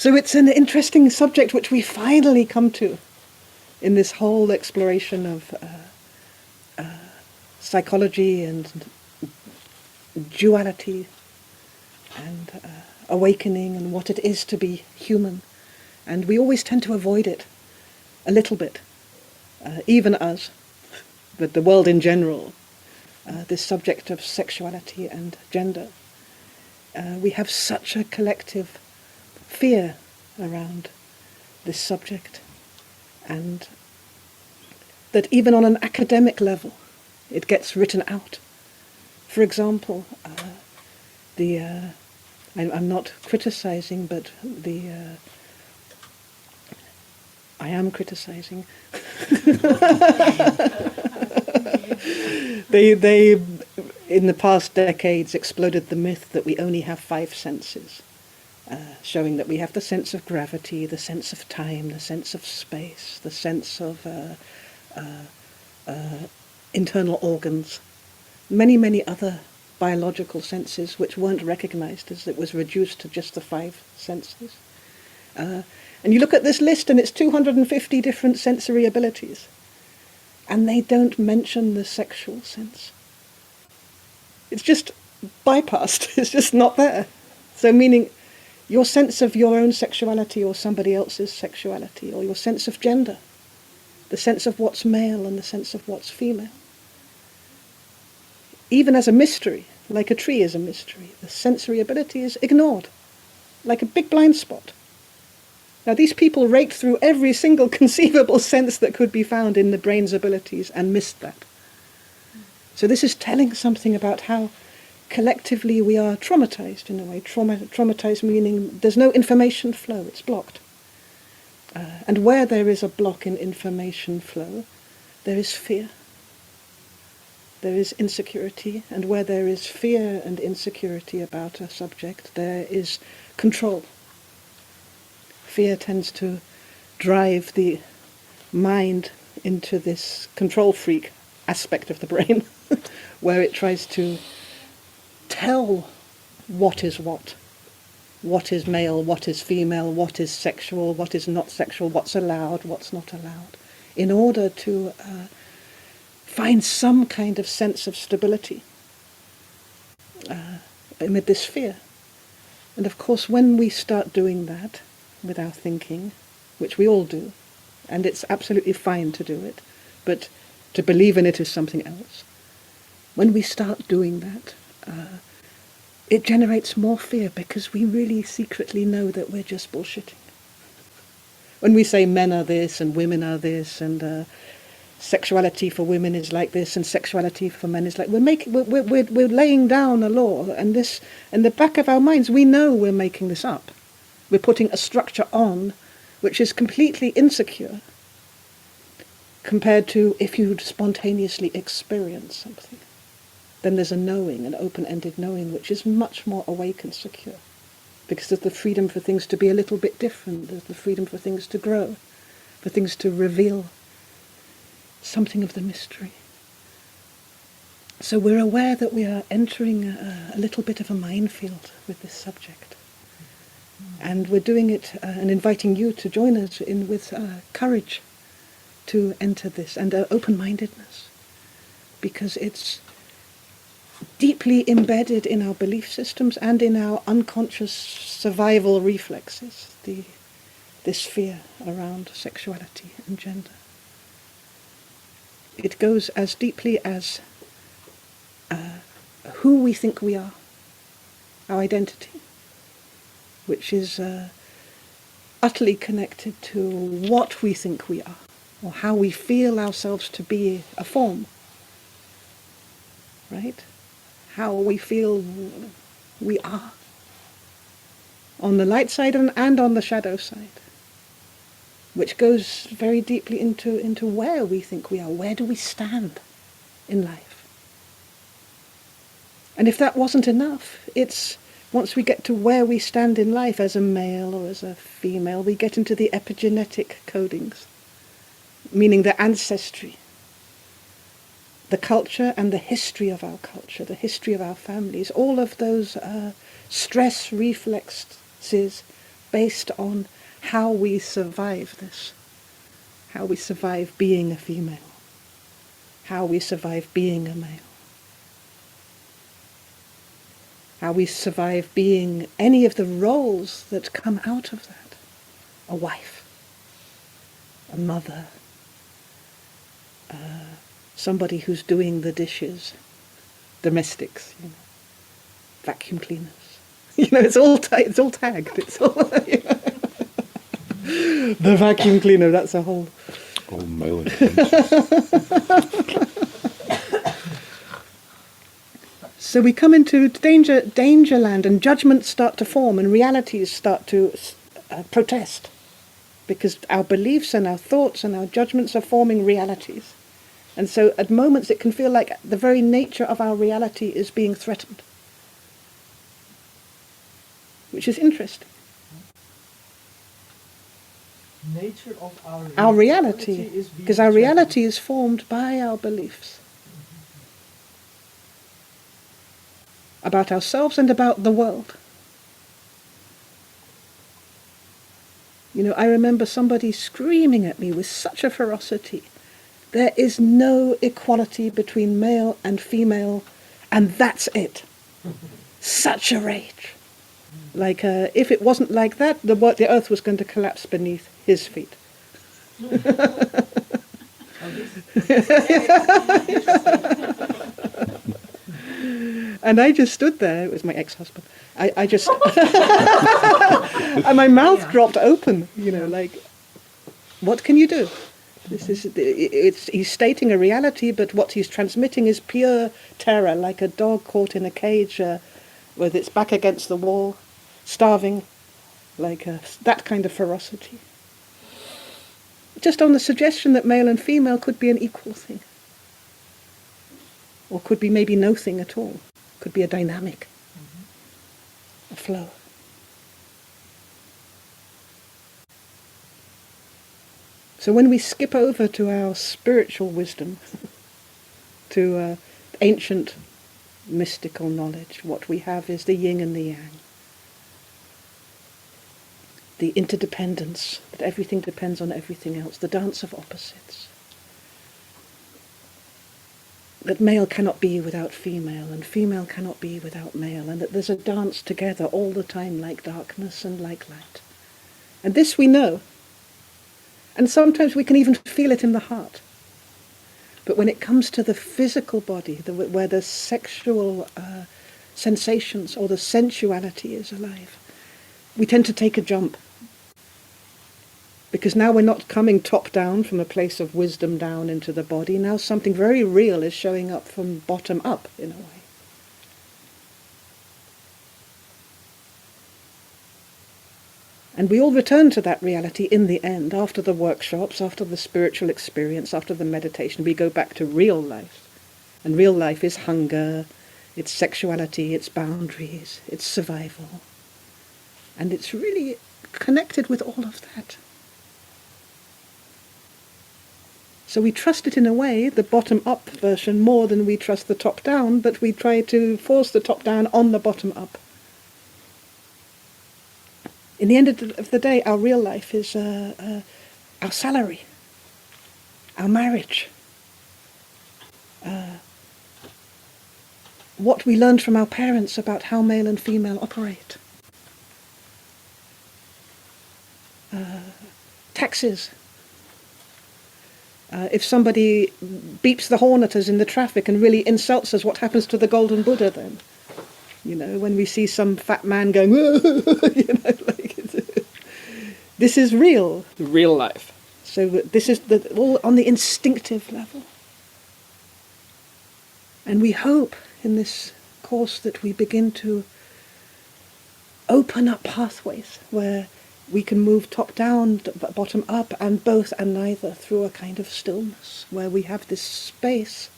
So it's an interesting subject which we finally come to in this whole exploration of psychology and duality and awakening and what it is to be human. And we always tend to avoid it a little bit, even us, but the world in general, this subject of sexuality and gender. We have such a collective fear around this subject, and that even on an academic level it gets written out. For example, I'm not criticizing, but I am criticizing. They in the past decades exploded the myth that we only have 5 senses, showing that we have the sense of gravity, the sense of time, the sense of space, the sense of internal organs, many other biological senses which weren't recognized, as it was reduced to just the 5 senses. And you look at this list and it's 250 different sensory abilities, and they don't mention the sexual sense. It's just bypassed, it's just not there. So meaning your sense of your own sexuality or somebody else's sexuality, or your sense of gender, the sense of what's male and the sense of what's female. Even as a mystery, like a tree is a mystery, the sensory ability is ignored, like a big blind spot. Now these people raked through every single conceivable sense that could be found in the brain's abilities and missed that. So this is telling something about how collectively we are traumatized in a way. Traumatized meaning there's no information flow, it's blocked. And where there is a block in information flow, there is fear. There is insecurity, and where there is fear and insecurity about a subject, there is control. Fear tends to drive the mind into this control freak aspect of the brain, where it tries to tell what is male, what is female, what is sexual, what is not sexual, what's allowed, what's not allowed, in order to find some kind of sense of stability amid this fear. And of course, when we start doing that with our thinking, which we all do, and it's absolutely fine to do it, but to believe in it is something else. When we start doing that, it generates more fear, because we really secretly know that we're just bullshitting. When we say men are this and women are this, and sexuality for women is like this and sexuality for men is like, we're laying down a law, and this, in the back of our minds, we know we're making this up. We're putting a structure on which is completely insecure compared to if you spontaneously experience something. Then there's a knowing, an open-ended knowing, which is much more awake and secure, because there's the freedom for things to be a little bit different, there's the freedom for things to grow, for things to reveal something of the mystery. So we're aware that we are entering a little bit of a minefield with this subject. And we're doing it and inviting you to join us in with courage to enter this, and open-mindedness, because it's deeply embedded in our belief systems and in our unconscious survival reflexes, this fear around sexuality and gender. It goes as deeply as who we think we are, our identity, which is utterly connected to what we think we are, or how we feel ourselves to be a form, right? How we feel we are, on the light side and on the shadow side, which goes very deeply into where we think we are, where do we stand in life. And if that wasn't enough, it's once we get to where we stand in life as a male or as a female, we get into the epigenetic codings, meaning the ancestry, the culture and the history of our culture, the history of our families, all of those stress reflexes based on how we survive this, how we survive being a female, how we survive being a male, how we survive being any of the roles that come out of that. A wife, a mother, somebody who's doing the dishes, domestics, vacuum cleaners. It's all tagged. It's all the vacuum cleaner. That's a whole. All male intentions. So we come into danger land, and judgments start to form, and realities start to protest, because our beliefs and our thoughts and our judgments are forming realities. And so at moments it can feel like the very nature of our reality is being threatened, which is interesting. Nature of our reality, because our reality is formed by our beliefs about ourselves and about the world. I remember somebody screaming at me with such a ferocity, there is no equality between male and female, and that's it. Such a rage. Like, if it wasn't like that, the earth was going to collapse beneath his feet. And I just stood there. It was my ex-husband. I just... and my mouth dropped open, like, what can you do? He's stating a reality, but what he's transmitting is pure terror, like a dog caught in a cage with its back against the wall, starving, like that kind of ferocity. Just on the suggestion that male and female could be an equal thing, or could be maybe no thing at all, could be a dynamic, a flow. So when we skip over to our spiritual wisdom, to ancient mystical knowledge, what we have is the yin and the yang. The interdependence, that everything depends on everything else, the dance of opposites. That male cannot be without female, and female cannot be without male, and that there's a dance together all the time, like darkness and like light. And this we know. And sometimes we can even feel it in the heart. But when it comes to the physical body, where the sexual sensations or the sensuality is alive, we tend to take a jump. Because now we're not coming top down from a place of wisdom down into the body. Now something very real is showing up from bottom up, in a way. And we all return to that reality in the end, after the workshops, after the spiritual experience, after the meditation. We go back to real life. And real life is hunger, it's sexuality, it's boundaries, it's survival. And it's really connected with all of that. So we trust it in a way, the bottom-up version, more than we trust the top-down, but we try to force the top-down on the bottom-up. In the end of the day, our real life is our salary, our marriage, what we learned from our parents about how male and female operate, taxes. If somebody beeps the horn at us in the traffic and really insults us, what happens to the golden Buddha then? When we see some fat man going, this is real life. So this is all on the instinctive level. And we hope in this course that we begin to open up pathways where we can move top down, bottom up, and both and neither through a kind of stillness, where we have this space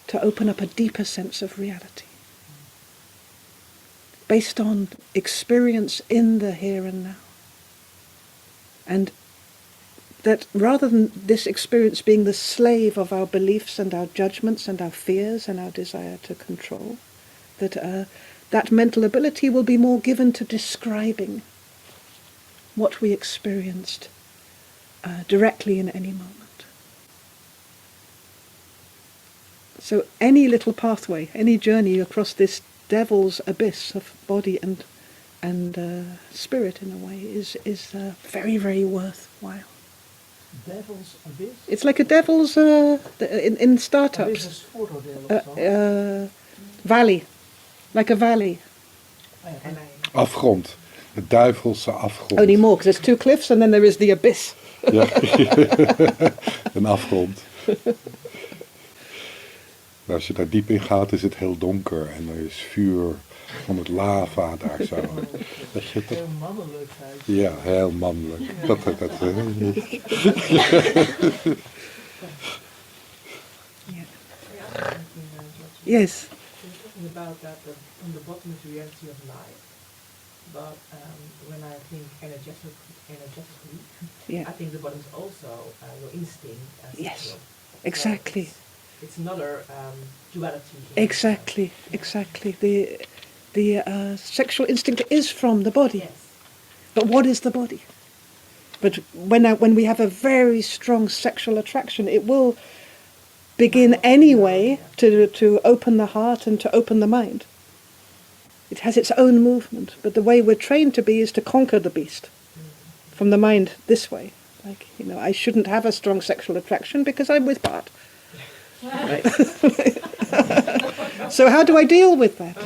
to open up a deeper sense of reality, based on experience in the here and now. And that rather than this experience being the slave of our beliefs and our judgments and our fears and our desire to control, that that mental ability will be more given to describing what we experienced directly in any moment. So any little pathway, any journey across this devil's abyss of body and spirit in a way is very, very worthwhile. Devil's abyss? It's like a devil's, in startups, Abyss is vooroordeel of zo. valley, like a valley. Ah, ja, Afgrond. De duivelse afgrond. Only more, because there's two cliffs and then there is the abyss. Ja. Een afgrond. Nou, als je daar diep in gaat, is het heel donker en er is vuur van het lava daar zo. Dat je dat... heel mannelijk uit. Ja, heel mannelijk. Yes. Talking about that, on the bottom is reality of life. But when I think energetically, Yeah. I think the bottom is also your instinct. Yes. Sexual. Exactly. So it's another duality. Exactly. Exactly. The sexual instinct is from the body. Yes. But what is the body? But when we have a very strong sexual attraction, it will begin anyway to open the heart and to open the mind. It has its own movement, but the way we're trained to be is to conquer the beast from the mind this way. Like, I shouldn't have a strong sexual attraction because I'm with Bart. Right? So how do I deal with that?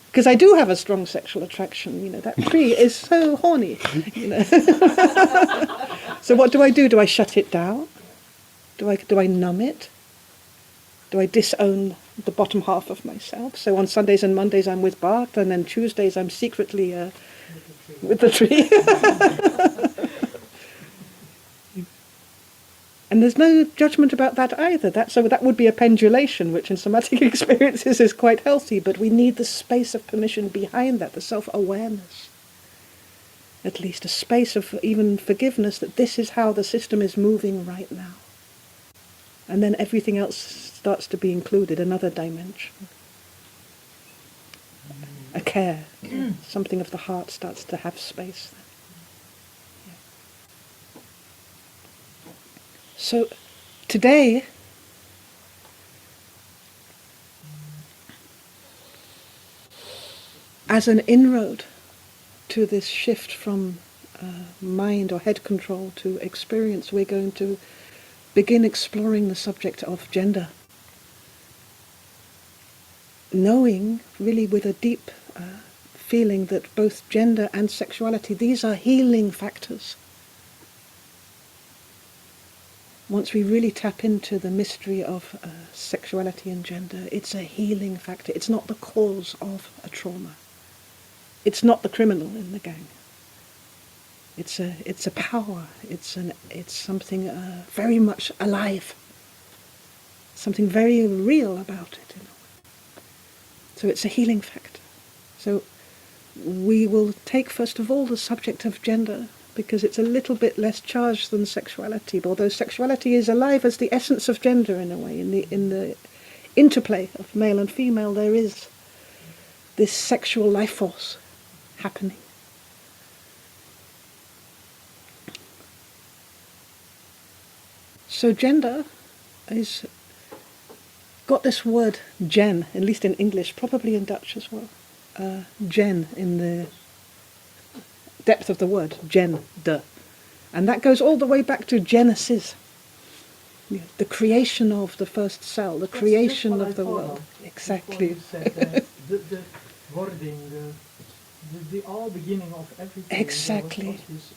Because I do have a strong sexual attraction, that tree is so horny. So what do? Do I shut it down? Do I numb it? Do I disown the bottom half of myself? So on Sundays and Mondays I'm with Bart, and then Tuesdays I'm secretly with the tree. And there's no judgment about that either. That would be a pendulation, which in somatic experiences is quite healthy, but we need the space of permission behind that, the self-awareness. At least a space of even forgiveness that this is how the system is moving right now. And then everything else starts to be included, another dimension. A care, something of the heart starts to have space. Yeah. So today, as an inroad to this shift from mind or head control to experience, we're going to begin exploring the subject of gender. Knowing, really with a deep feeling that both gender and sexuality, these are healing factors. Once we really tap into the mystery of sexuality and gender, it's a healing factor. It's not the cause of a trauma. It's not the criminal in the gang. It's a power. It's something very much alive. Something very real about it. So it's a healing factor. So we will take first of all the subject of gender, because it's a little bit less charged than sexuality. But although sexuality is alive as the essence of gender in a way, in the interplay of male and female, there is this sexual life force happening. So gender is got this word gen, at least in English, probably in Dutch as well. Gen in the depth of the word, gender. And that goes all the way back to Genesis. Yeah, the creation of the first cell, the creation of the world. Exactly. You said that the wording, the all beginning of everything. Exactly. There was this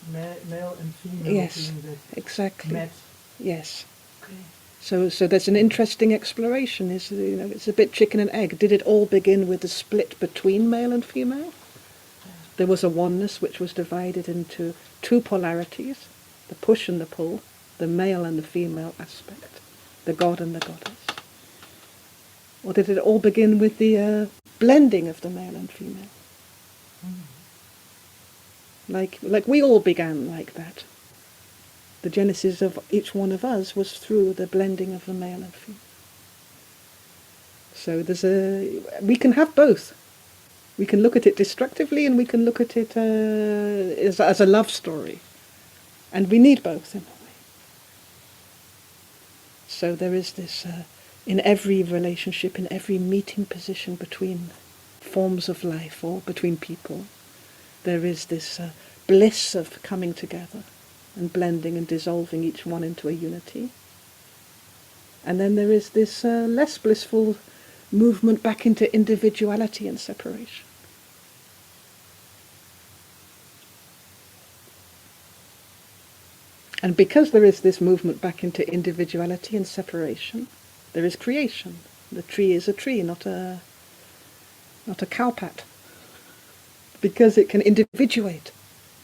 male and female Yes, being that exactly. met. Yes. Okay. So there's an interesting exploration. It's a bit chicken and egg. Did it all begin with the split between male and female? There was a oneness which was divided into two polarities, the push and the pull, the male and the female aspect, the god and the goddess. Or did it all begin with the blending of the male and female? Like we all began like that. The genesis of each one of us was through the blending of the male and female. So we can have both. We can look at it destructively, and we can look at it as a love story. And we need both in a way. So there is this, in every relationship, in every meeting position between forms of life or between people, there is this bliss of coming together and blending and dissolving each one into a unity. And then there is this less blissful movement back into individuality and separation. And because there is this movement back into individuality and separation, there is creation. The tree is a tree, not a cowpat. Because it can individuate.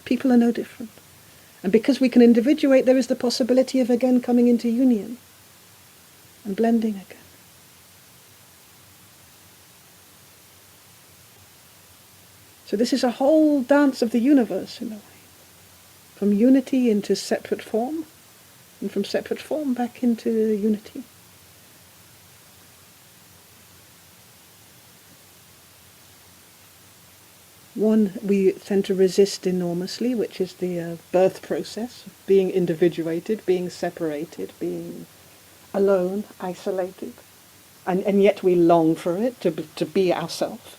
People are no different. And because we can individuate, there is the possibility of again coming into union and blending again. So this is a whole dance of the universe in a way. From unity into separate form, and from separate form back into unity. One we tend to resist enormously, which is the birth process, being individuated, being separated, being alone, isolated. And yet we long for it, to be ourselves,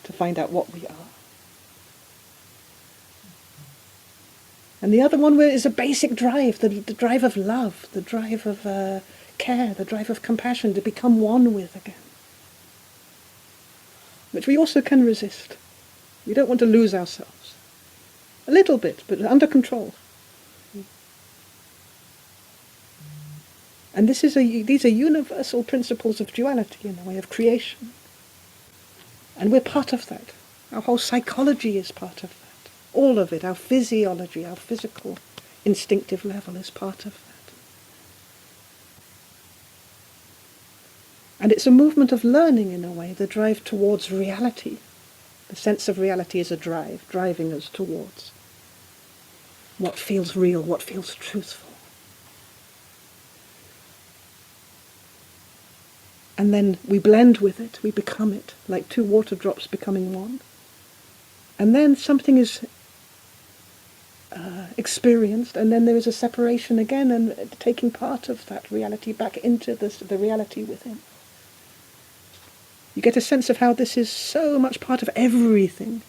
to find out what we are. And the other one is a basic drive, the drive of love, the drive of care, the drive of compassion, to become one with again. Which we also can resist. We don't want to lose ourselves. A little bit, but under control. And these are universal principles of duality in a way of creation. And we're part of that. Our whole psychology is part of that. All of it, our physiology, our physical, instinctive level is part of that. And it's a movement of learning in a way, the drive towards reality. The sense of reality is a drive, driving us towards what feels real, what feels truthful. And then we blend with it, we become it, like two water drops becoming one. And then something is experienced, and then there is a separation again, and taking part of that reality back into the reality within. You get a sense of how this is so much part of everything.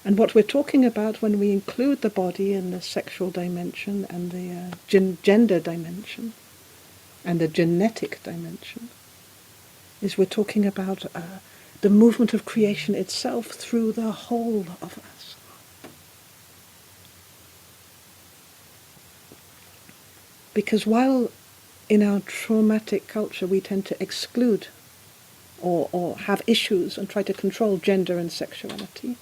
And what we're talking about when we include the body in the sexual dimension and the gender dimension and the genetic dimension is we're talking about the movement of creation itself through the whole of us. Because while in our traumatic culture we tend to exclude or have issues and try to control gender and sexuality,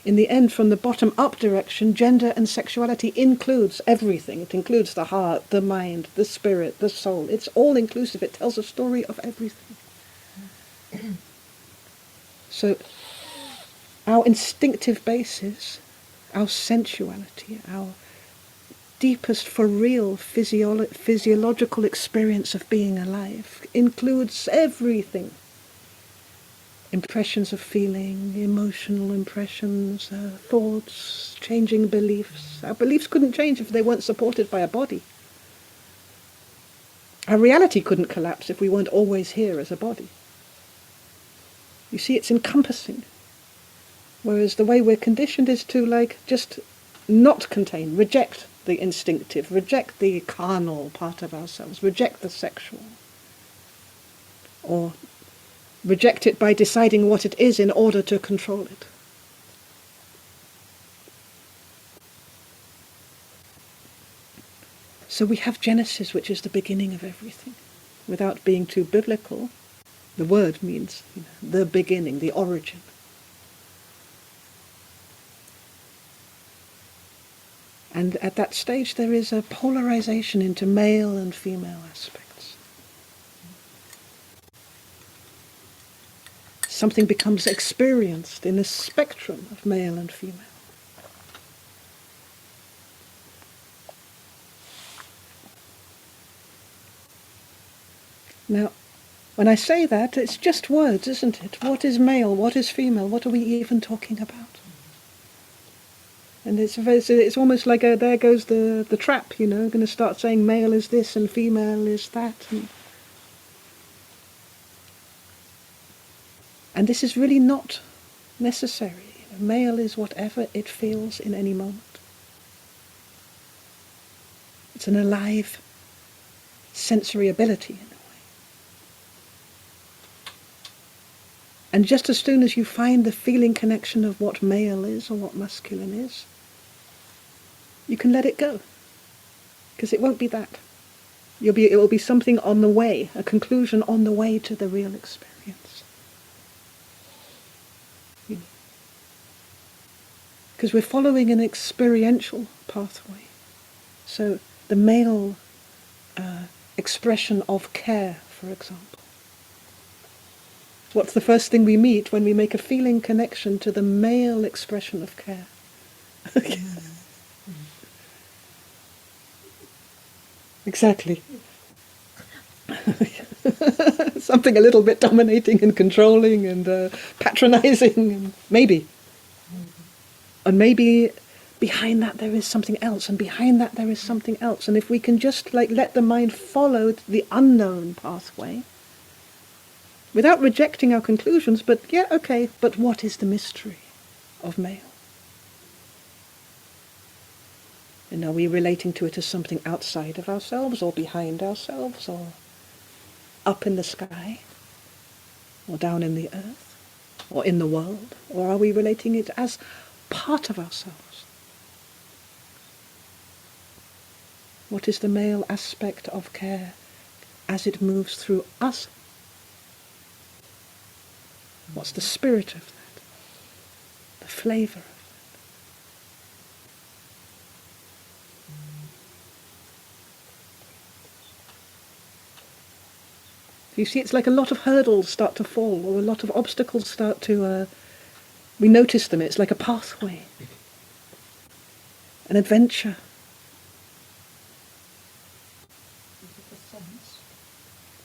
in the end, from the bottom up direction, gender and sexuality includes everything. It includes the heart, the mind, the spirit, the soul. It's all inclusive. It tells a story of everything. So our instinctive basis, our sensuality, our deepest for real physiological experience of being alive includes everything. Impressions of feeling, emotional impressions, thoughts, changing beliefs. Our beliefs couldn't change if they weren't supported by a body. Our reality couldn't collapse if we weren't always here as a body. You see, it's encompassing. Whereas the way we're conditioned is to just not contain, reject the instinctive, reject the carnal part of ourselves, reject the sexual. Or reject it by deciding what it is in order to control it. So we have Genesis, which is the beginning of everything. Without being too biblical, the word means the beginning, the origin. And at that stage there is a polarization into male and female aspects. Something becomes experienced in a spectrum of male and female. Now, When I say that, it's just words, isn't it? What is male? What is female? What are we even talking about? And it's almost like there goes the trap, you know, going to start saying male is this and female is that. And this is really not necessary. Male is whatever it feels in any moment. It's an alive sensory ability in a way. And just as soon as you find the feeling connection of what male is or what masculine is, you can let it go. Because it won't be that. It will be something on the way, a conclusion on the way to the real experience. Because we're following an experiential pathway. So the male expression of care, for example. What's the first thing we meet when we make a feeling connection to the male expression of care? Exactly. Something a little bit dominating and controlling and patronizing, and maybe. And maybe behind that there is something else, and behind that there is something else. And if we can just let the mind follow the unknown pathway, without rejecting our conclusions, but yeah, okay, but what is the mystery of male? And are we relating to it as something outside of ourselves, or behind ourselves, or up in the sky, or down in the earth, or in the world? Or are we relating it as part of ourselves? What is the male aspect of care as it moves through us? What's the spirit of that? The flavour of that? You see, it's like a lot of hurdles start to fall, or a lot of obstacles start to... we notice them. It's like a pathway, an adventure. Is it a sense?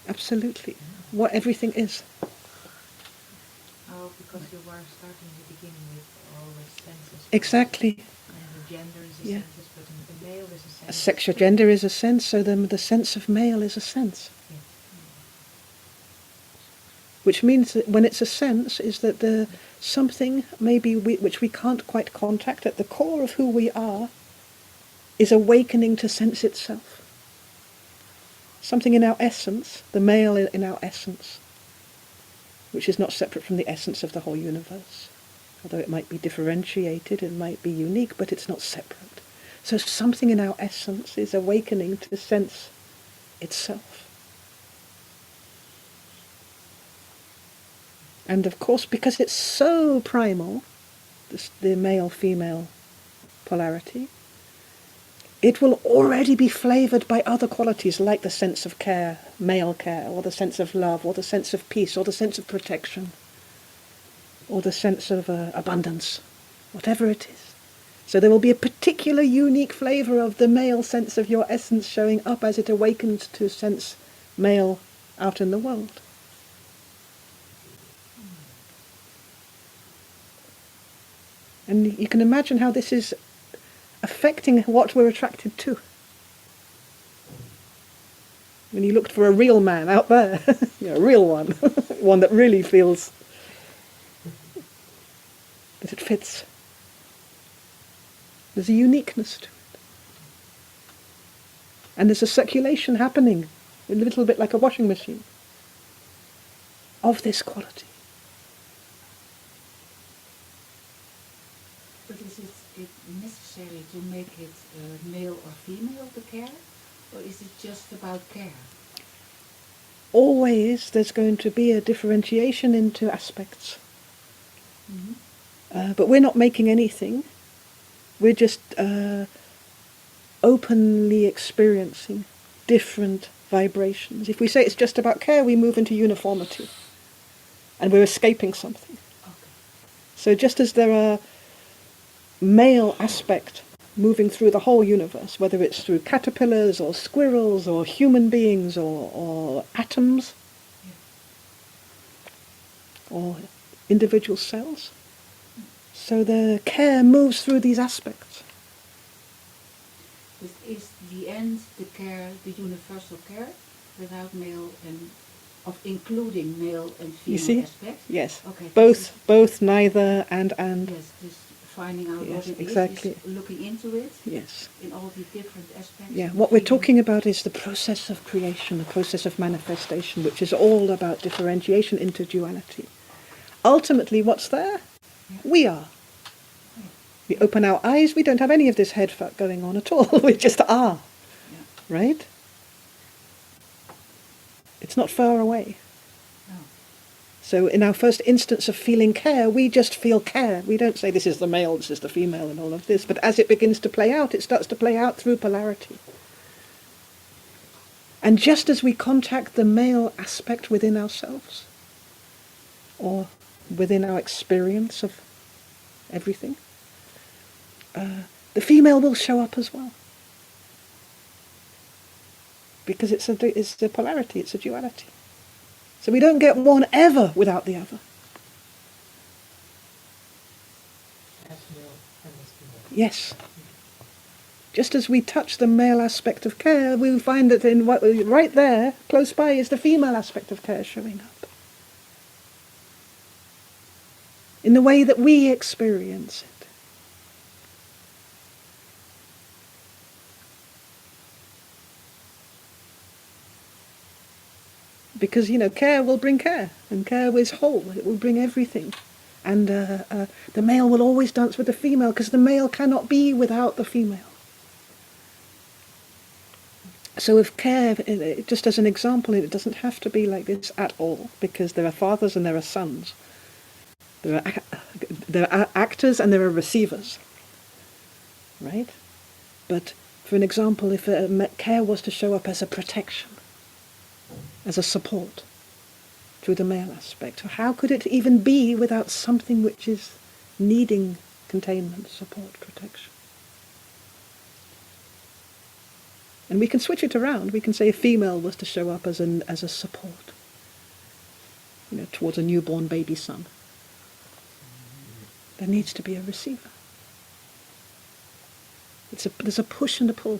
Absolutely. What everything is. Oh, because you were starting in the beginning with all the senses. Exactly. And the gender is a Yeah. sense, but the male is a sense. A sexual gender is a sense, so the sense of male is a sense. Yeah. Which means that when it's a sense, is that the something maybe which we can't quite contact at the core of who we are is awakening to sense itself. Something in our essence, the male in our essence, which is not separate from the essence of the whole universe. Although it might be differentiated, it might be unique, but it's not separate. So something in our essence is awakening to sense itself. And of course, because it's so primal, the male-female polarity, it will already be flavoured by other qualities like the sense of care, male care, or the sense of love, or the sense of peace, or the sense of protection, or the sense of abundance, whatever it is. So there will be a particular unique flavour of the male sense of your essence showing up as it awakens to sense male out in the world. And you can imagine how this is affecting what we're attracted to. When you looked for a real man out there, a real one, one that really feels that it fits. There's a uniqueness to it. And there's a circulation happening, a little bit like a washing machine, of this quality. But is it necessary to make it male or female, the care? Or is it just about care? Always there's going to be a differentiation into aspects. Mm-hmm. But we're not making anything. We're just openly experiencing different vibrations. If we say it's just about care, we move into uniformity. And we're escaping something. Okay. So just as there are male aspect moving through the whole universe, whether it's through caterpillars or squirrels or human beings or atoms, or individual cells. So the care moves through these aspects. But is the end the care, the universal care, without male and of including male and You female see? aspects? Yes. Okay. Both, neither, and. Yes, just finding out Yes, what it exactly. is looking into it Yes. in all the different aspects. Yeah, and what we're feeling. talking about is the process of creation, the process of manifestation, which is all about differentiation into duality. Ultimately, what's there? Yeah. We are. We open our eyes, we don't have any of this head fuck going on at all. We just are. Yeah. Right? It's not far away. No. So in our first instance of feeling care, we just feel care. We don't say this is the male, this is the female and all of this. But as it begins to play out, it starts to play out through polarity. And just as we contact the male aspect within ourselves, or within our experience of everything, the female will show up as well. Because it's a polarity, it's a duality. So we don't get one ever without the other. As male and as female. Yes. Just as we touch the male aspect of care, we find that in right there, close by, is the female aspect of care showing up. In the way that we experience it. Because, care will bring care, and care is whole, it will bring everything. And the male will always dance with the female, because the male cannot be without the female. So if care, just as an example, it doesn't have to be like this at all, because there are fathers and there are sons. There are actors and there are receivers. Right? But for an example, if care was to show up as a protection, as a support through the male aspect, how could it even be without something which is needing containment, support, protection? And we can switch it around. We can say a female was to show up as a support, towards a newborn baby son. There needs to be a receiver. There's a push and a pull.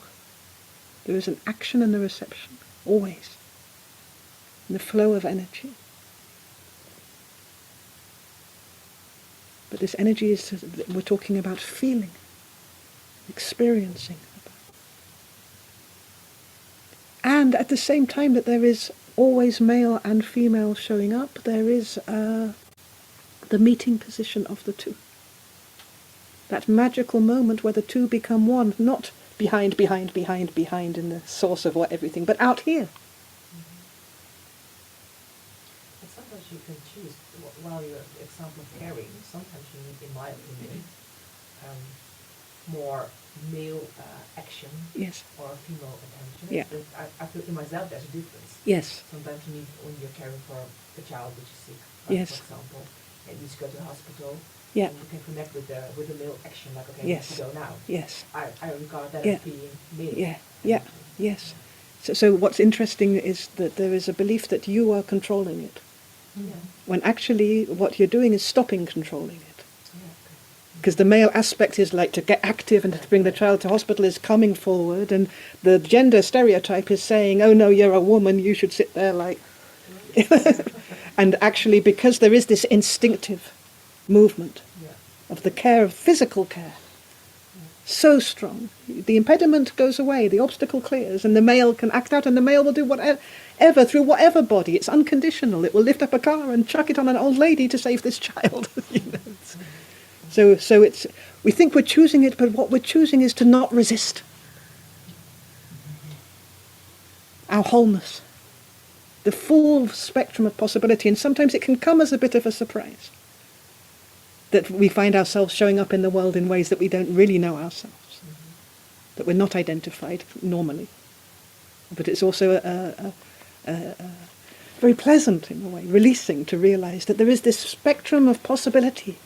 There is an action and a reception, always. And the flow of energy. But this energy we're talking about feeling, experiencing. And at the same time that there is always male and female showing up, there is the meeting position of the two. That magical moment where the two become one, not behind in the source of everything, but out here. And sometimes you can choose, while you're an example of caring, sometimes you need, in my opinion, more male action Yes. or female attention. Yeah. I feel in myself there's a difference. Yes. Sometimes you need, when you're caring for a child which is sick, Yes. for example, and you just go to the hospital, Yeah. and you can connect with the male action, like, okay, Yes. you go now. Yes. I regard that Yeah. as being male. Yeah. Yeah. Yes. So what's interesting is that there is a belief that you are controlling it, Yeah. when actually what you're doing is stopping controlling it. Yeah, okay. Because the male aspect is like to get active and to bring the child to hospital is coming forward, and the gender stereotype is saying, oh no, you're a woman, you should sit there like... And actually, because there is this instinctive movement Yeah. of the care, of physical care, so strong, the impediment goes away, the obstacle clears, and the male can act out, and the male will do whatever, through whatever body. It's unconditional. It will lift up a car and chuck it on an old lady to save this child. So it's, we think we're choosing it, but what we're choosing is to not resist. Our wholeness. The full spectrum of possibility, and sometimes it can come as a bit of a surprise. That we find ourselves showing up in the world in ways that we don't really know ourselves. That we're not identified normally. But it's also very pleasant in a way, releasing to realize that there is this spectrum of possibility.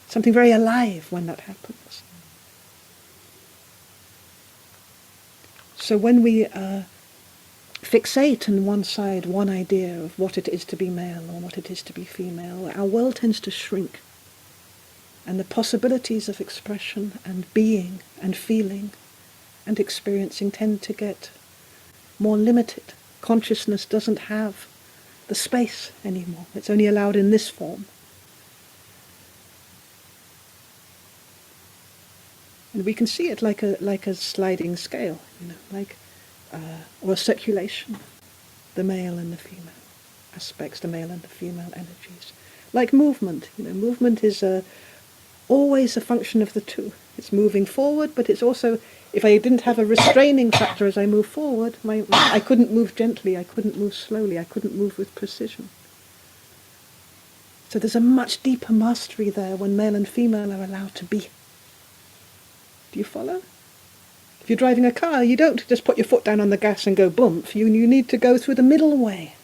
Something very alive when that happens. So when we fixate on one side, one idea of what it is to be male or what it is to be female, our world tends to shrink. And the possibilities of expression and being and feeling and experiencing tend to get more limited. Consciousness doesn't have the space anymore. It's only allowed in this form. And we can see it like a sliding scale, or a circulation, the male and the female aspects, the male and the female energies. Like movement, movement is always a function of the two. It's moving forward, but it's also, if I didn't have a restraining factor as I move forward, I couldn't move gently, I couldn't move slowly, I couldn't move with precision. So there's a much deeper mastery there when male and female are allowed to be. Do you follow? If you're driving a car, you don't just put your foot down on the gas and go bump. You need to go through the middle way.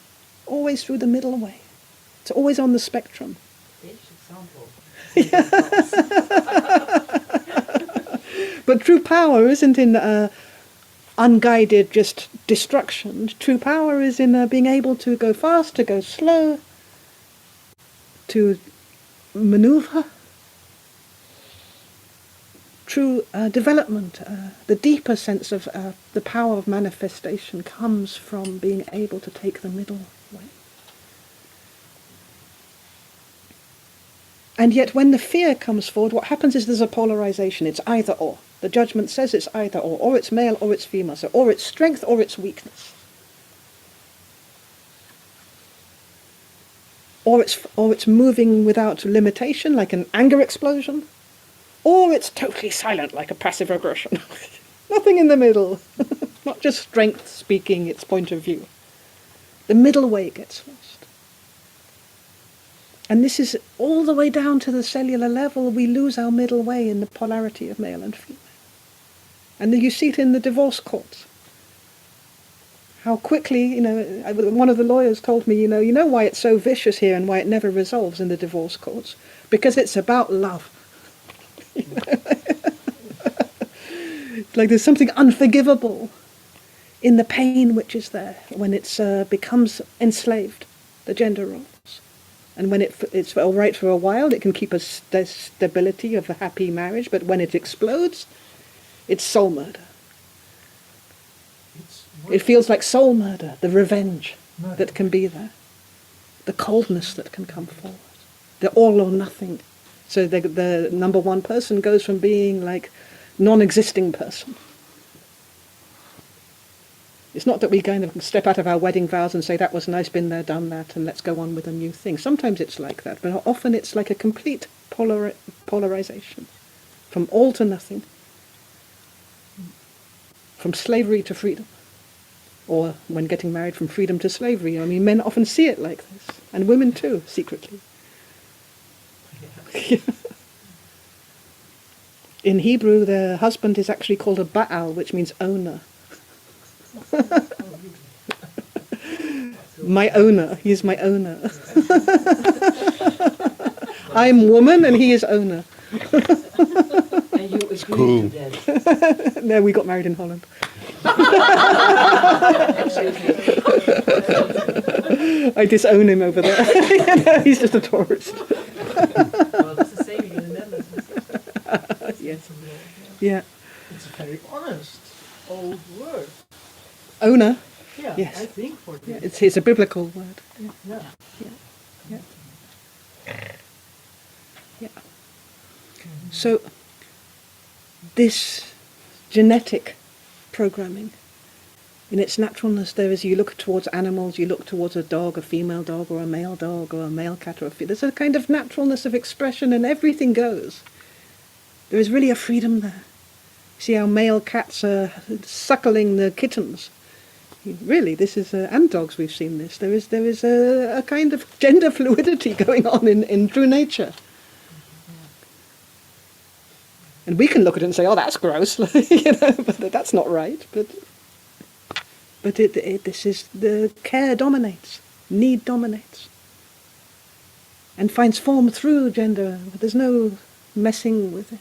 Always through the middle way. It's always on the spectrum. But true power isn't in unguided just destruction. True power is in being able to go fast, to go slow, to maneuver. True development, the deeper sense of the power of manifestation comes from being able to take the middle way. And yet when the fear comes forward, what happens is there's a polarization. It's either or. The judgment says it's either or it's male or it's female, so or it's strength or it's weakness. Or it's moving without limitation, like an anger explosion. Or it's totally silent, like a passive aggression. Nothing in the middle. Not just strength speaking its point of view. The middle way gets lost. And this is all the way down to the cellular level. We lose our middle way in the polarity of male and female. And you see it in the divorce courts. How quickly, one of the lawyers told me, you know why it's so vicious here and why it never resolves in the divorce courts? Because it's about love. Like there's something unforgivable in the pain which is there when it becomes enslaved, the gender roles. And when it's all right for a while, it can keep a stability of a happy marriage, but when it explodes, it's soul murder. It feels like soul murder, the revenge that can be there, the coldness that can come forward, the all or nothing. So the number one person goes from being like non-existing person. It's not that we kind of step out of our wedding vows and say, that was nice, been there, done that, and let's go on with a new thing. Sometimes it's like that, but often it's like a complete polarization. From all to nothing. From slavery to freedom. Or when getting married, from freedom to slavery. I mean, men often see it like this. And women too, secretly. In Hebrew, the husband is actually called a Baal, which means owner. My owner. He's my owner. I'm woman and he is owner. And you agree cool. to that? No, we got married in Holland. I disown him over there. He's just a tourist. Well, it's the same in the Netherlands. Yes. Yeah. It's a very honest old word. Owner. Yeah, Yes. I think for Yeah, this. it's a biblical word. Yeah. Yeah. Yeah. So this genetic programming, in its naturalness, there is, you look towards animals, you look towards a dog, a female dog, or a male dog, or a male cat, or there's a kind of naturalness of expression, and everything goes. There is really a freedom there. See how male cats are suckling the kittens. Really, this is, and dogs, we've seen this. There is a kind of gender fluidity going on in true nature. And we can look at it and say, oh, that's gross, but that's not right. But this is, the care dominates, need dominates, and finds form through gender. There's no messing with it.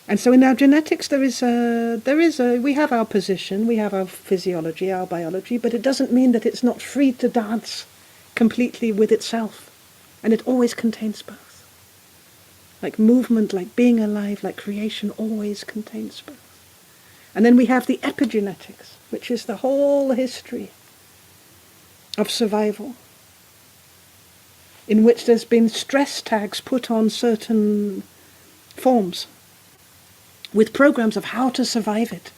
And so in our genetics we have our position, we have our physiology, our biology, but it doesn't mean that it's not free to dance completely with itself. And it always contains both. Like movement, like being alive, like creation always contains both. And then we have the epigenetics, which is the whole history of survival, in which there's been stress tags put on certain forms with programs of how to survive it,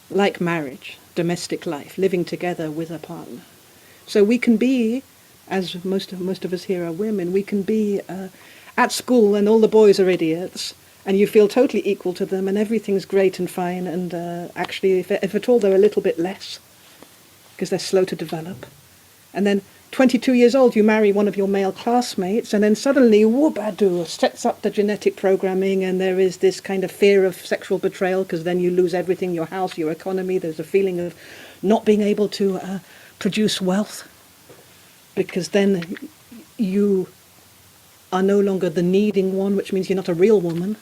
like marriage, domestic life, living together with a partner. So we can be, as most of us here are women, we can be at school and all the boys are idiots, and you feel totally equal to them and everything's great and fine, and actually, if at all, they're a little bit less, because they're slow to develop. And then 22 years old, you marry one of your male classmates, and then suddenly, whoop-a-doo, sets up the genetic programming, and there is this kind of fear of sexual betrayal, because then you lose everything, your house, your economy. There's a feeling of not being able to produce wealth, because then you are no longer the needing one, which means you're not a real woman.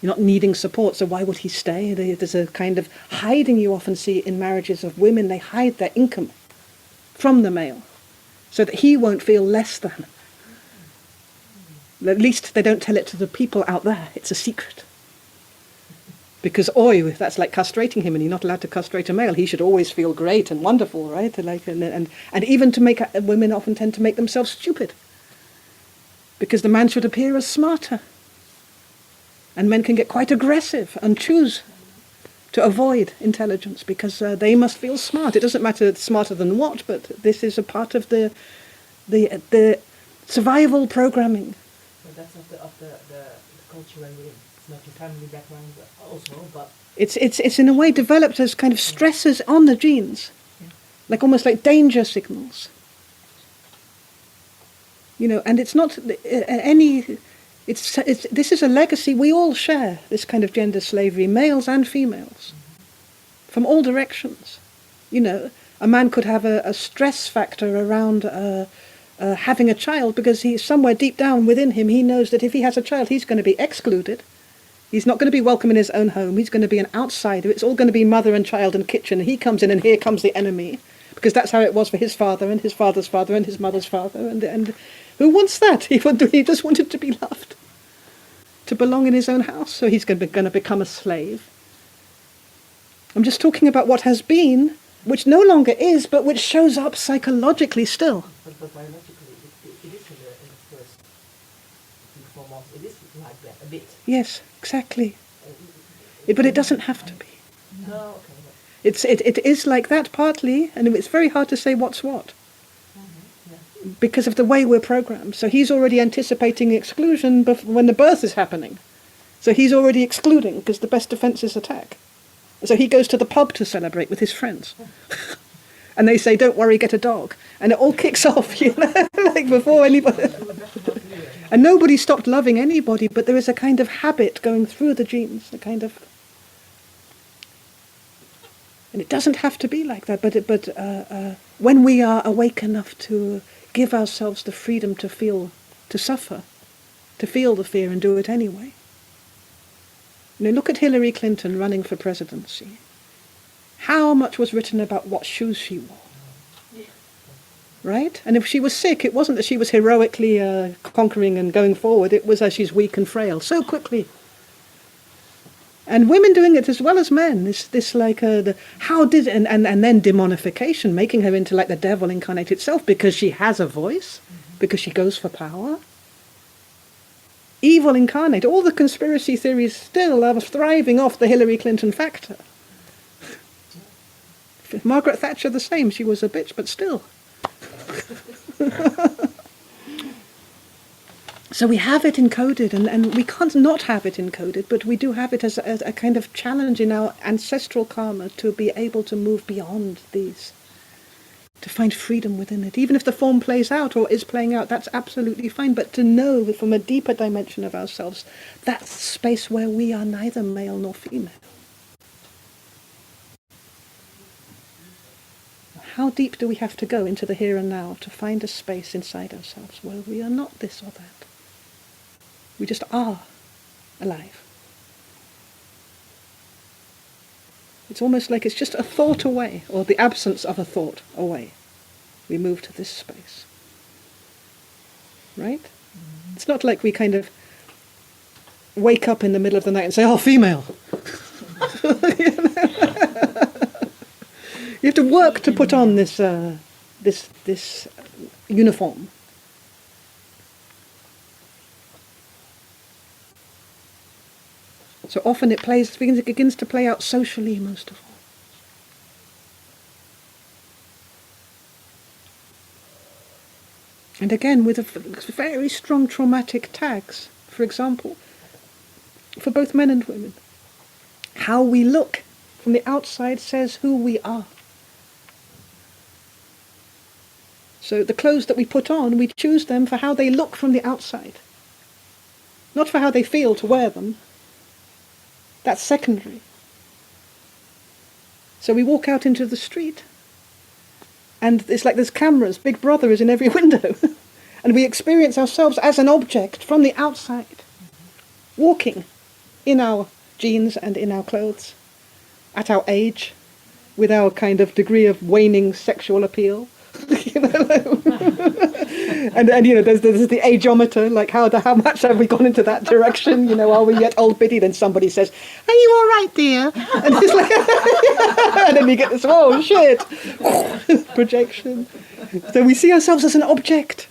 You're not needing support, so why would he stay? There's a kind of hiding you often see in marriages of women. They hide their income from the male, so that he won't feel less than. At least they don't tell it to the people out there. It's a secret. Because, that's like castrating him, and you're not allowed to castrate a male. He should always feel great and wonderful, right? And even to make women often tend to make themselves stupid, because the man should appear as smarter. And men can get quite aggressive and choose to avoid intelligence because they must feel smart. It doesn't matter smarter than what, but this is a part of the survival programming. So that's of the culture we're in. It's not your family background also, but it's in a way developed as kind of stressors on the genes, like almost like danger signals. And it's not any. It's this is a legacy we all share. This kind of gender slavery, males and females, from all directions. A man could have a stress factor around having a child because he's somewhere deep down within him. He knows that if he has a child, he's going to be excluded. He's not going to be welcome in his own home. He's going to be an outsider. It's all going to be mother and child and kitchen. And he comes in, and here comes the enemy, because that's how it was for his father and his father's father and his mother's father. And who wants that? He just wanted to be loved, to belong in his own house. So he's going to become a slave. I'm just talking about what has been, which no longer is, but which shows up psychologically still. but biologically it is in the first 3-4 months. It is like that a bit. Yes, exactly. But it doesn't have to be. No, okay. It is like that partly, and it's very hard to say what's what, because of the way we're programmed. So he's already anticipating exclusion when the birth is happening. So he's already excluding, because the best defense is attack. So he goes to the pub to celebrate with his friends. And they say, don't worry, get a dog. And it all kicks off, like before anybody. And nobody stopped loving anybody, but there is a kind of habit going through the genes, a kind of... And it doesn't have to be like that, but when we are awake enough to give ourselves the freedom to feel, to suffer, to feel the fear and do it anyway. Look at Hillary Clinton running for presidency. How much was written about what shoes she wore? Right? And if she was sick, it wasn't that she was heroically conquering and going forward. It was as she's weak and frail so quickly. And women doing it as well as men. This like and then demonification, making her into like the devil incarnate itself because she has a voice, because she goes for power. Evil incarnate. All the conspiracy theories still are thriving off the Hillary Clinton factor. Margaret Thatcher the same. She was a bitch, but still. So we have it encoded, and we can't not have it encoded, but we do have it as a kind of challenge in our ancestral karma to be able to move beyond these, to find freedom within it. Even if the form plays out or is playing out, that's absolutely fine, but to know from a deeper dimension of ourselves, that's space where we are neither male nor female. How deep do we have to go into the here and now to find a space inside ourselves where we are not this or that? We just are alive. It's almost like it's just a thought away, or the absence of a thought away. We move to this space. Right? It's not like we kind of wake up in the middle of the night and say, oh, female. You have to work to put on this uniform. So often it begins to play out socially most of all. And again, with very strong traumatic tags, for example, for both men and women. How we look from the outside says who we are. So the clothes that we put on, we choose them for how they look from the outside. Not for how they feel to wear them. That's secondary. So we walk out into the street, and it's like there's cameras, Big Brother is in every window. And we experience ourselves as an object from the outside, walking in our jeans and in our clothes, at our age, with our kind of degree of waning sexual appeal. You know? and you know, there's the ageometer, like how much have we gone into that direction? You know, are we yet old biddy? Then somebody says, "Are you all right, dear?" And it's like, and then you get this, oh shit, projection. So we see ourselves as an object,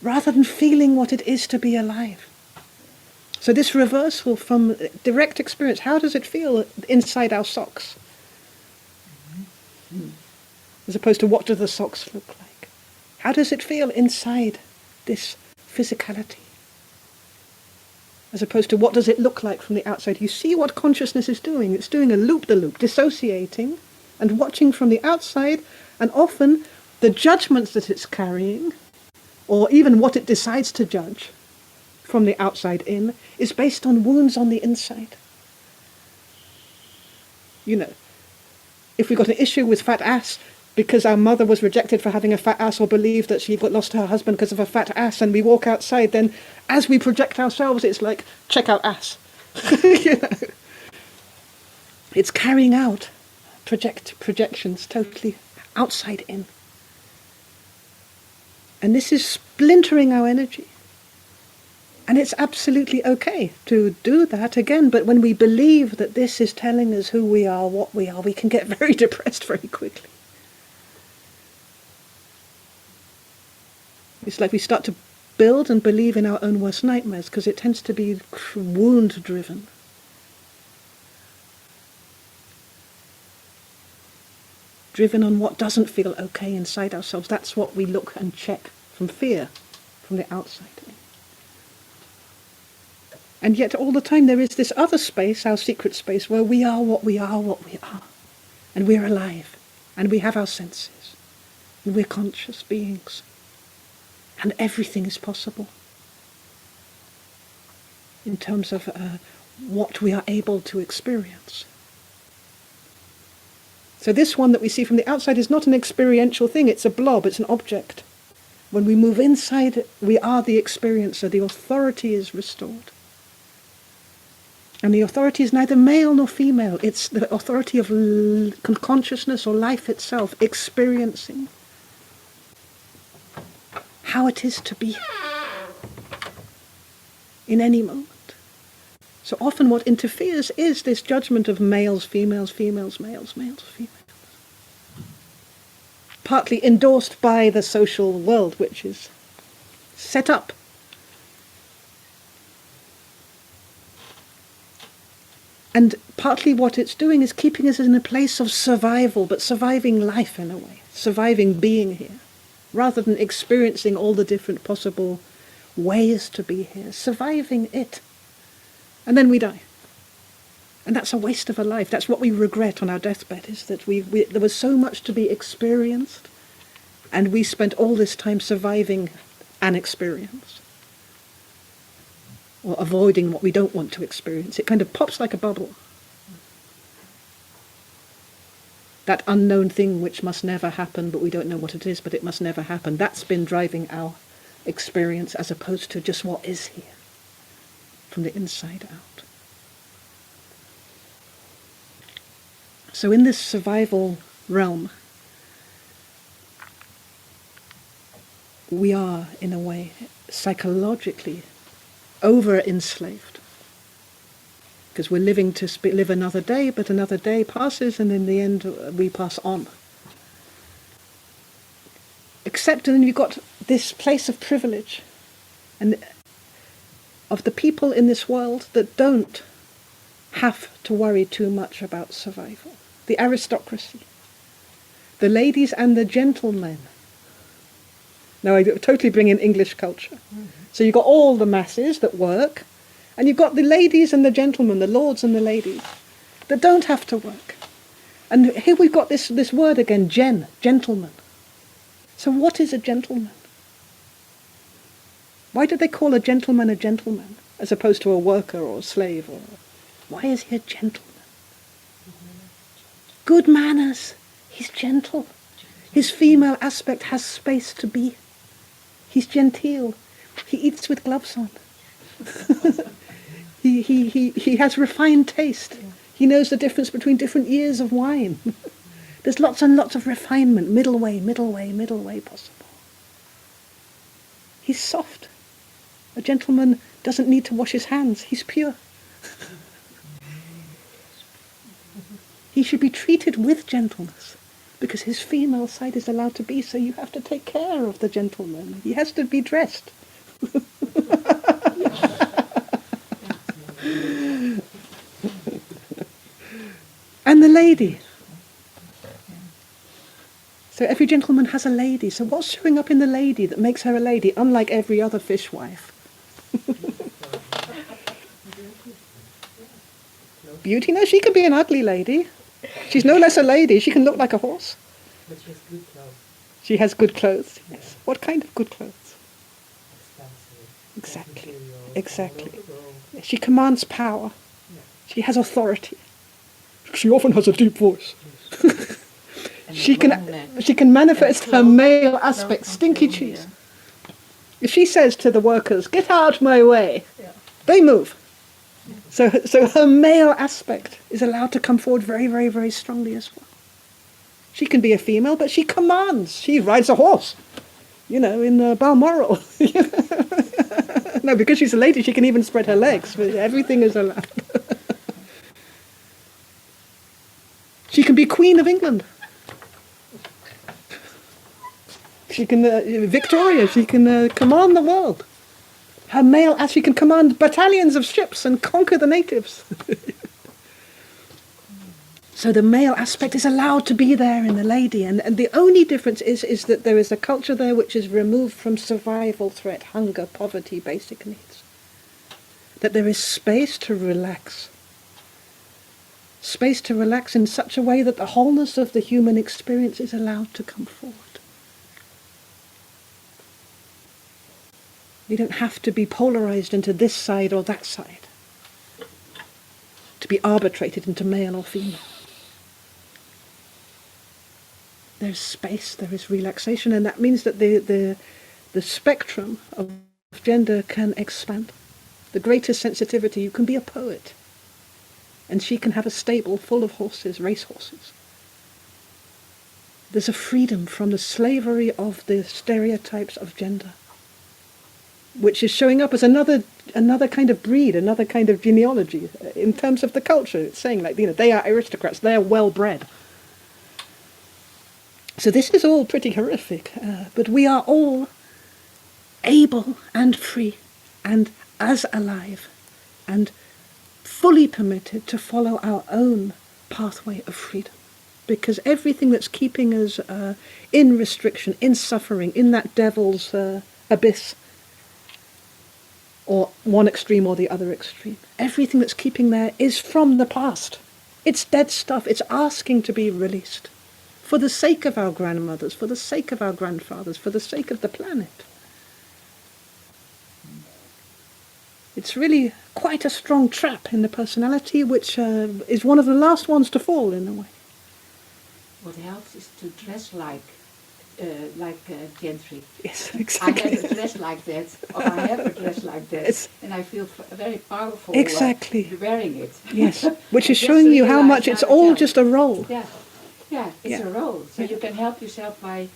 rather than feeling what it is to be alive. So this reversal from direct experience, how does it feel inside our socks? As opposed to what do the socks look like? How does it feel inside this physicality? As opposed to what does it look like from the outside? You see what consciousness is doing. It's doing a loop-the-loop, dissociating and watching from the outside, and often the judgments that it's carrying, or even what it decides to judge from the outside in, is based on wounds on the inside. You know, if we've got an issue with fat ass, because our mother was rejected for having a fat ass, or believed that she got lost to her husband because of a fat ass, and we walk outside, then as we project ourselves, it's like, check out ass. You know? It's carrying out projections totally outside in. And this is splintering our energy. And it's absolutely okay to do that again, but when we believe that this is telling us who we are, what we are, we can get very depressed very quickly. It's like we start to build and believe in our own worst nightmares, because it tends to be wound-driven. Driven on what doesn't feel okay inside ourselves. That's what we look and check from fear, from the outside. And yet all the time there is this other space, our secret space, where we are what we are, what we are. And we're alive. And we have our senses. And we're conscious beings. And everything is possible in terms of what we are able to experience. So this one that we see from the outside is not an experiential thing, it's a blob, it's an object. When we move inside, we are the experiencer, the authority is restored. And the authority is neither male nor female, it's the authority of consciousness or life itself, experiencing how it is to be in any moment. So often what interferes is this judgment of males, females, females, males, males, females. Partly endorsed by the social world, which is set up. And partly what it's doing is keeping us in a place of survival, but surviving life in a way, surviving being here, rather than experiencing all the different possible ways to be here, surviving it. And then we die. And that's a waste of a life. That's what we regret on our deathbed, is that there was so much to be experienced, and we spent all this time surviving an experience, or avoiding what we don't want to experience. It kind of pops like a bubble. That unknown thing which must never happen, but we don't know what it is, but it must never happen. That's been driving our experience, as opposed to just what is here, from the inside out. So in this survival realm, we are, in a way, psychologically over-enslaved. Because we're living to live another day, but another day passes, and in the end we pass on. Except, and then you've got this place of privilege, and of the people in this world that don't have to worry too much about survival. The aristocracy, the ladies and the gentlemen. Now I totally bring in English culture. So you've got all the masses that work, and you've got the ladies and the gentlemen, the lords and the ladies, that don't have to work. And here we've got this word again, gentleman. So what is a gentleman? Why did they call a gentleman, as opposed to a worker or a slave? Why is he a gentleman? Good manners. He's gentle. His female aspect has space to be. He's genteel. He eats with gloves on. He has refined taste. He knows the difference between different years of wine. There's lots and lots of refinement, middle way possible. He's soft. A gentleman doesn't need to wash his hands. He's pure. He should be treated with gentleness, because his female side is allowed to be, so you have to take care of the gentleman. He has to be dressed. And the lady. So every gentleman has a lady. So what's showing up in the lady that makes her a lady, unlike every other fishwife? Beauty? No, she can be an ugly lady. She's no less a lady. She can look like a horse. But she has good clothes. She has good clothes, yes. What kind of good clothes? Expensive. Exactly. She commands power. She has authority. She often has a deep voice. She can manifest her male aspect, stinky cheese. If she says to the workers, "Get out my way," they move. So her male aspect is allowed to come forward very, very, very strongly as well. She can be a female, but she commands. She rides a horse, in Balmoral. No, because she's a lady, she can even spread her legs. Everything is allowed. She can be Queen of England. She can, Victoria, she can command the world. Her male, as she can command battalions of ships and conquer the natives. So the male aspect is allowed to be there in the lady, and the only difference is that there is a culture there which is removed from survival threat, hunger, poverty, basic needs. That there is space to relax. Space to relax in such a way that the wholeness of the human experience is allowed to come forward. You don't have to be polarized into this side or that side, to be arbitrated into male or female. There's space, there is relaxation, and that means that the spectrum of gender can expand. The greatest sensitivity, you can be a poet, and she can have a stable full of horses, race horses. There's a freedom from the slavery of the stereotypes of gender, which is showing up as another kind of breed, another kind of genealogy. In terms of the culture, it's saying they are aristocrats, they are well-bred. So this is all pretty horrific, but we are all able and free and as alive and fully permitted to follow our own pathway of freedom. Because everything that's keeping us in restriction, in suffering, in that devil's abyss, or one extreme or the other extreme. Everything that's keeping there is from the past. It's dead stuff. It's asking to be released. For the sake of our grandmothers, for the sake of our grandfathers, for the sake of the planet. It's really quite a strong trap in the personality, which is one of the last ones to fall in a way. What helps is to dress like gentry. Yes, I exactly. have a dress like that, or I have a dress like that, It's- and I feel very powerful Exactly. wearing it. Yes, which I is just showing you how realized much the it's other all time. just a role. Yeah, yeah, it's Yeah. a role, so Yeah. you can help yourself by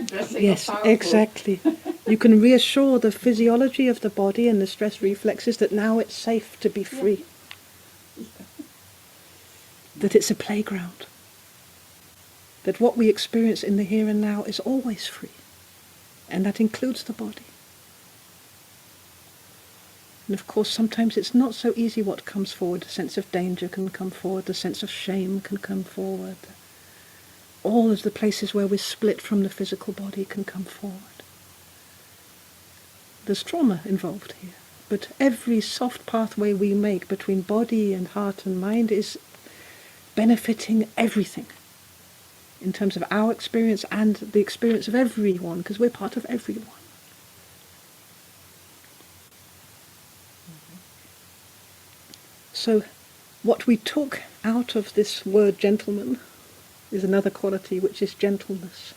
dressing Yes, up powerful. exactly. You can reassure the physiology of the body and the stress reflexes that now it's safe to be free, that it's a playground, that what we experience in the here and now is always free, and that includes the body. And of course, sometimes it's not so easy what comes forward. The sense of danger can come forward, the sense of shame can come forward. All of the places where we're split from the physical body can come forward. There's trauma involved here, but every soft pathway we make between body and heart and mind is benefiting everything in terms of our experience and the experience of everyone, because we're part of everyone. So what we took out of this word gentleman is another quality, which is gentleness.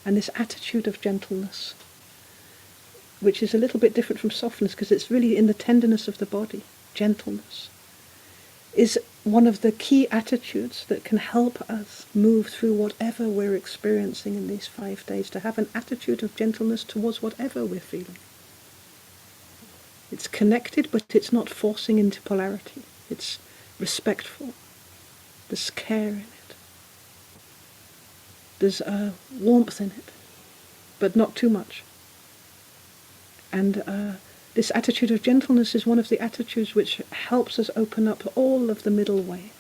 And this attitude of gentleness, which is a little bit different from softness, because it's really in the tenderness of the body, gentleness, is one of the key attitudes that can help us move through whatever we're experiencing in these 5 days, to have an attitude of gentleness towards whatever we're feeling. It's connected, but it's not forcing into polarity. It's respectful. There's care in it. There's warmth in it, but not too much. And this attitude of gentleness is one of the attitudes which helps us open up all of the middle way.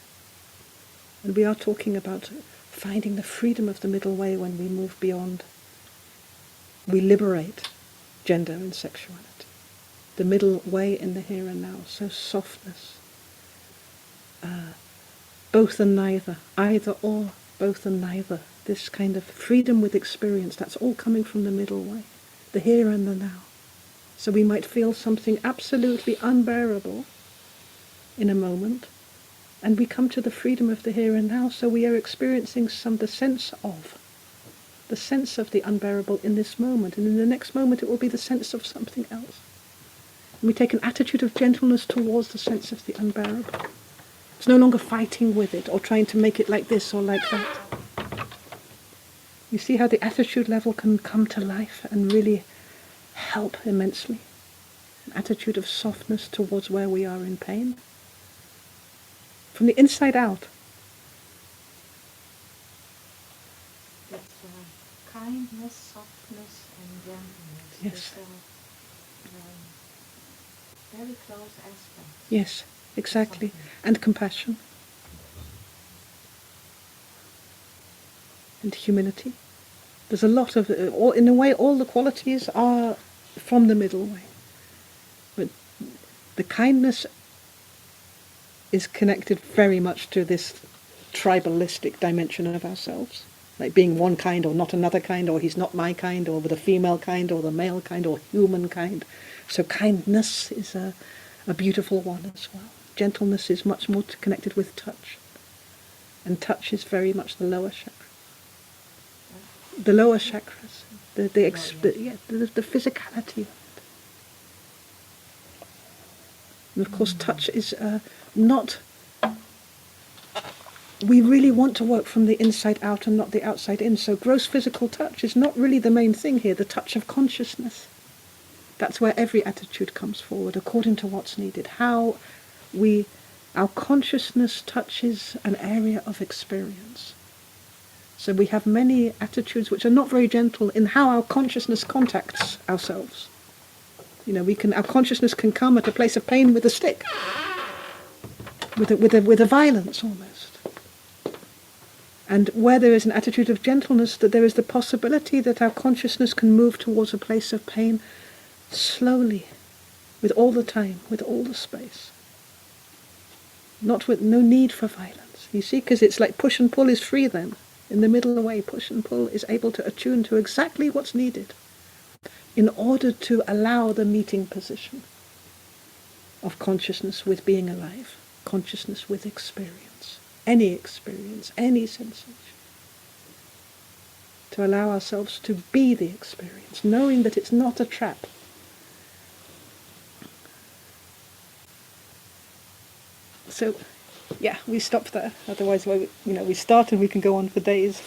And we are talking about finding the freedom of the middle way when we move beyond. We liberate gender and sexuality. The middle way in the here and now. So softness. Both and neither. Either or, both and neither. This kind of freedom with experience, that's all coming from the middle way. The here and the now. So we might feel something absolutely unbearable in a moment, and we come to the freedom of the here and now, so we are experiencing the sense of the unbearable in this moment, and in the next moment it will be the sense of something else. And we take an attitude of gentleness towards the sense of the unbearable. It's no longer fighting with it or trying to make it like this or like that. You see how the attitude level can come to life and really help immensely. An attitude of softness towards where we are in pain. From the inside out. That's kindness, softness, and gentleness. Yes. Very close aspects. Yes, exactly. And compassion. And humility. There's a lot of, in a way, all the qualities are from the middle way. But the kindness is connected very much to this tribalistic dimension of ourselves. Like being one kind or not another kind, or he's not my kind, or the female kind, or the male kind, or human kind. So kindness is a beautiful one as well. Gentleness is much more connected with touch. And touch is very much the lower chakra. The lower chakras, the physicality of it. And of course touch is not... We really want to work from the inside out and not the outside in. So gross physical touch is not really the main thing here, the touch of consciousness. That's where every attitude comes forward, according to what's needed. Our consciousness touches an area of experience. So we have many attitudes which are not very gentle in how our consciousness contacts ourselves. You know, our consciousness can come at a place of pain with a stick, with a violence almost. And where there is an attitude of gentleness, that there is the possibility that our consciousness can move towards a place of pain slowly, with all the time, with all the space. Not with no need for violence. You see, because it's like push and pull is free then. In the middle way, push and pull is able to attune to exactly what's needed in order to allow the meeting position of consciousness with being alive, consciousness with experience, any sensation. to allow ourselves to be the experience, knowing that it's not a trap. So, yeah, we stop there. Otherwise, we start and we can go on for days.